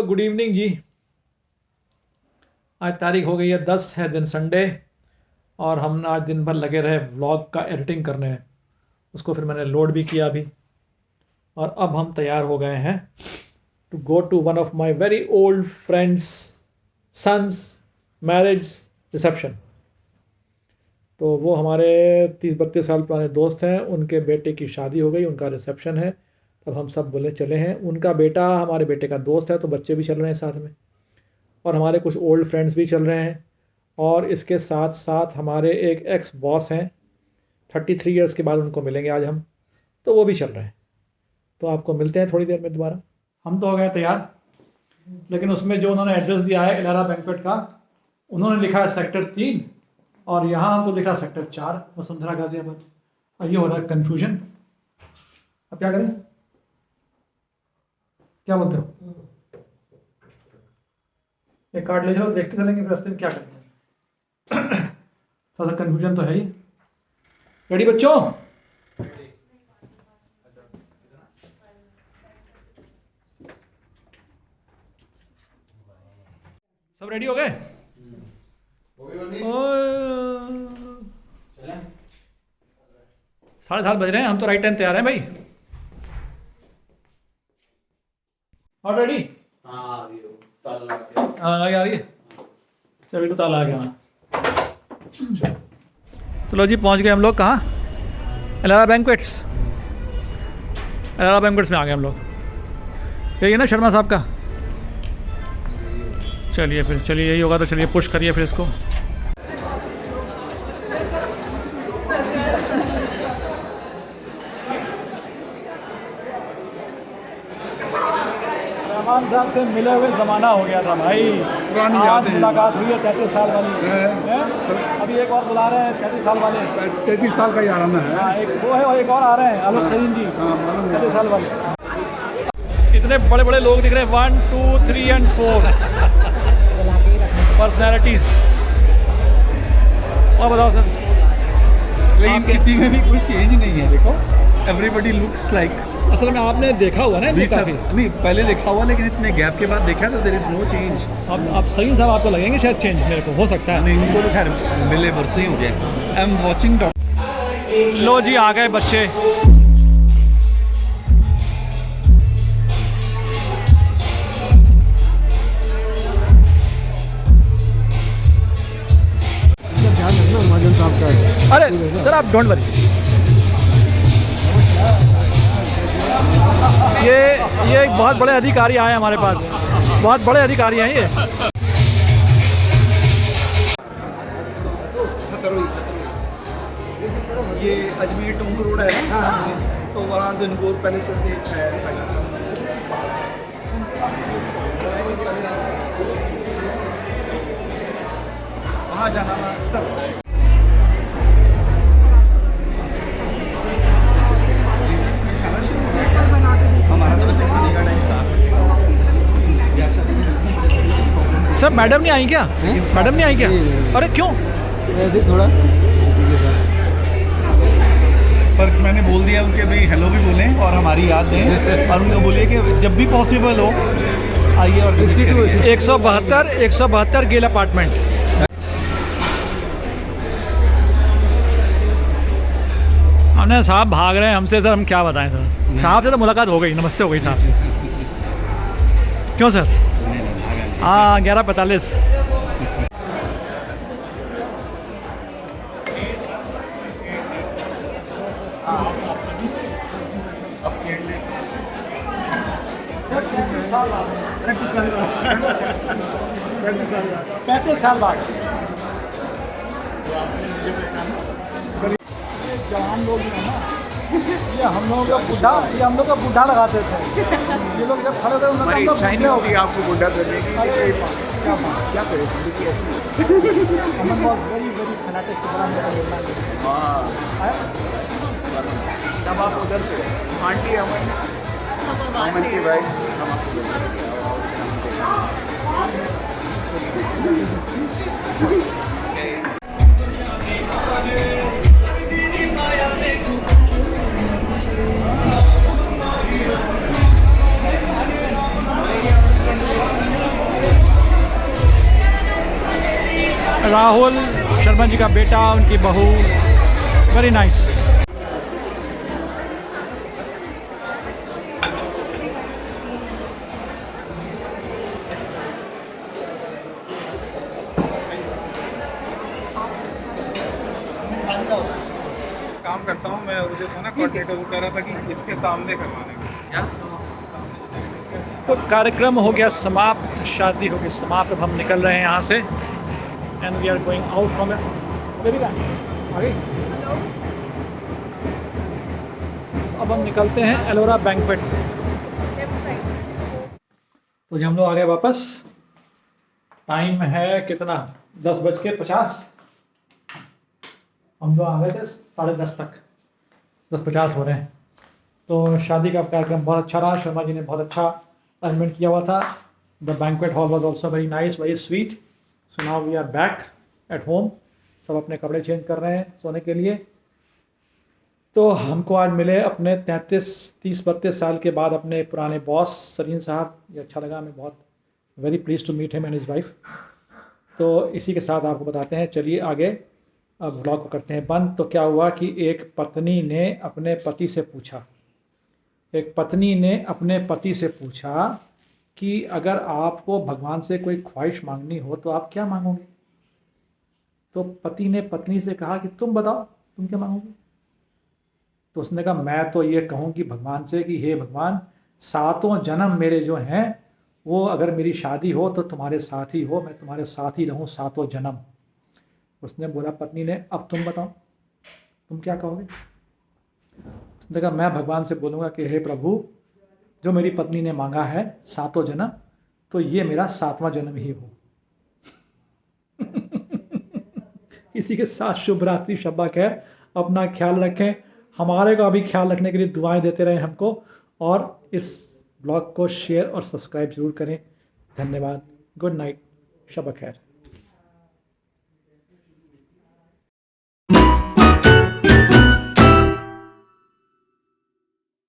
Good evening जी। आज तारीख हो गई है 10 है दिन संडे, और हम आज दिन भर लगे रहे व्लॉग का एडिटिंग करने। उसको फिर मैंने लोड भी किया अभी, और अब हम तैयार हो गए हैं to go to one of my very old friend's son's marriage reception. तो वो हमारे 30-32 साल पुराने दोस्त हैं, उनके बेटे की शादी हो गई, उनका रिसेप्शन है। तब हम सब बोले चले हैं। उनका बेटा हमारे बेटे का दोस्त है, तो बच्चे भी चल रहे हैं साथ में, और हमारे कुछ ओल्ड फ्रेंड्स भी चल रहे हैं, और इसके साथ साथ हमारे एक एक्स बॉस हैं, 33 इयर्स के बाद उनको मिलेंगे आज हम, तो वो भी चल रहे हैं। तो आपको मिलते हैं थोड़ी देर में दोबारा। हम तो हो गए तैयार, लेकिन उसमें जो उन्होंने एड्रेस दिया है इलारा बैंक्वेट का, उन्होंने लिखा है सेक्टर 3 और यहाँ हमको लिखा है सेक्टर 4 वसुंधरा गाजियाबाद। और ये हो रहा है कन्फ्यूजन। अब क्या करें, क्या बोलते हो? एक कार्ड ले चलो, देखते चलेंगे फिर रास्ते में क्या करेंगे। थोड़ा सा कन्फ्यूजन तो है ही। रेडी बच्चों? सब रेडी हो गए? 7:30 बज रहे हैं, हम तो राइट टाइम तैयार हैं भाई। और रेडी? आ रही है। चलिए तो ताला आ गया। चलो जी, पहुंच गए हम लोग। कहाँ? इलारा बैंक्वेट्स। इलारा बैंक्वेट्स में आ गए हम लोग। यही है ना शर्मा साहब का? चलिए फिर, चलिए यही होगा तो चलिए पुश करिए फिर इसको। रहमान साहब से मिले हुए ज़माना हो गया था भाई, पुरानी याद मुलाकात हुई है 33 साल वाली है। अभी एक और बुला रहे हैं 33 साल वाले, 33 साल का याराना है। हाँ, एक वो है और एक और आ रहे हैं आलोक सरीन जी, 33 साल वाले। इतने बड़े बड़े लोग दिख रहे हैं, 1 2 3 and 4 पर्सनैलिटीज़। और बताओ सर। लेकिन किसी में भी कोई चेंज नहीं है। देखो, एवरीबडी लुक्स लाइक। असल में आपने देखा हुआ ना काफ़ी? नहीं, पहले देखा हुआ, लेकिन इतने गैप के बाद देखा तो देयर इज नो चेंज। अब सही साहब आपको लगेंगे शायद चेंज, मेरे को हो सकता है। नहीं, उनको तो खैर मिले बरसे ही हो गए। I am watching doctor. लो जी, आ गए बच्चे। ध्यान रखना महाजन साहब का। अरे सर आप डोंट वरी। ये एक बहुत बड़े अधिकारी आए हमारे पास, बहुत बड़े अधिकारी हैं ये। ये अजमेर टोंक रोड है ना, तो वहाँ गनगौर पैलेस है। वहाँ जाना अक्सर। सर मैडम नहीं आई क्या? मैडम नहीं आई क्या? अरे क्यों? वैसे थोड़ा, पर मैंने बोल दिया उनके भाई हेलो भी बोलें और हमारी याद दें, और उनको बोलिए कि जब भी पॉसिबल हो आइए। और 172 गिल अपार्टमेंट। हमने साहब भाग रहे हैं हमसे सर, हम क्या बताएं सर। साहब से तो मुलाकात हो गई, नमस्ते हो गई साहब से। क्यों सर? हाँ, 11:45। पैंतीस साल बाद जवान लोग हैं ना, ये हम लोगों का बुढ़ा, ये हम लोग का बुढ़ा लगाते थे। ये लोग जब खड़े थे उन्होंने इच्छा ही नहीं होगी आपको बुढ़ा करने की। क्या करें, अमन बहुत वेरी फैनेटिक की तरह मेरा मिलना है। तब आप उधर से आंटी अमन की भाई हम आपको राहुल शर्मा जी का बेटा, उनकी बहू, वेरी नाइस। काम करता हूँ मैं, मुझे था ना कोऑर्डिनेटर वो कह रहा था कि इसके सामने करवाने का। तो कार्यक्रम हो गया समाप्त, शादी हो गई समाप्त। अब हम निकल रहे हैं यहाँ से and we are going out from very आगे। अब हम निकलते हैं एलोरा बैंक्वेट से। तो जी हम लोग आ गए वापस। टाइम है कितना, 10:50। हम लोग आ गए थे 10:30 तक, 10:50 हो रहे हैं। तो शादी का कार्यक्रम बहुत अच्छा रहा, शर्मा जी ने बहुत अच्छा अरेंजमेंट किया हुआ था। The banquet hall was also very nice, very sweet. So now we are back at home. सब अपने कपड़े चेंज कर रहे हैं सोने के लिए। तो हमको आज मिले अपने 30-32 साल के बाद अपने पुराने बॉस सलीम साहब। ये अच्छा लगा, हमें बहुत very please to meet him and his wife. तो इसी के साथ आपको बताते हैं, चलिए आगे अब ब्लॉग को करते हैं बंद। तो क्या हुआ कि एक पत्नी ने अपने पति से पूछा, कि अगर आपको भगवान से कोई ख्वाहिश मांगनी हो तो आप क्या मांगोगे। तो पति ने पत्नी से कहा कि तुम बताओ, तुम क्या मांगोगे। तो उसने कहा मैं तो ये कहूँ कि भगवान से कि हे भगवान, 7 जन्म मेरे जो हैं वो अगर मेरी शादी हो तो तुम्हारे साथ ही हो, मैं तुम्हारे साथ ही रहूँ 7 जन्म। उसने बोला, पत्नी ने, अब तुम बताओ तुम क्या कहोगे। उसने कहा मैं भगवान से बोलूँगा कि हे प्रभु, जो मेरी पत्नी ने मांगा है 7 जन्म, तो ये मेरा 7वां जन्म ही हो। इसी के साथ शुभ रात्रि, शब्बा खैर। अपना ख्याल रखें, हमारे का भी ख्याल रखने के लिए दुआएं देते रहें हमको, और इस ब्लॉग को शेयर और सब्सक्राइब जरूर करें। धन्यवाद। गुड नाइट, शब्बा खैर।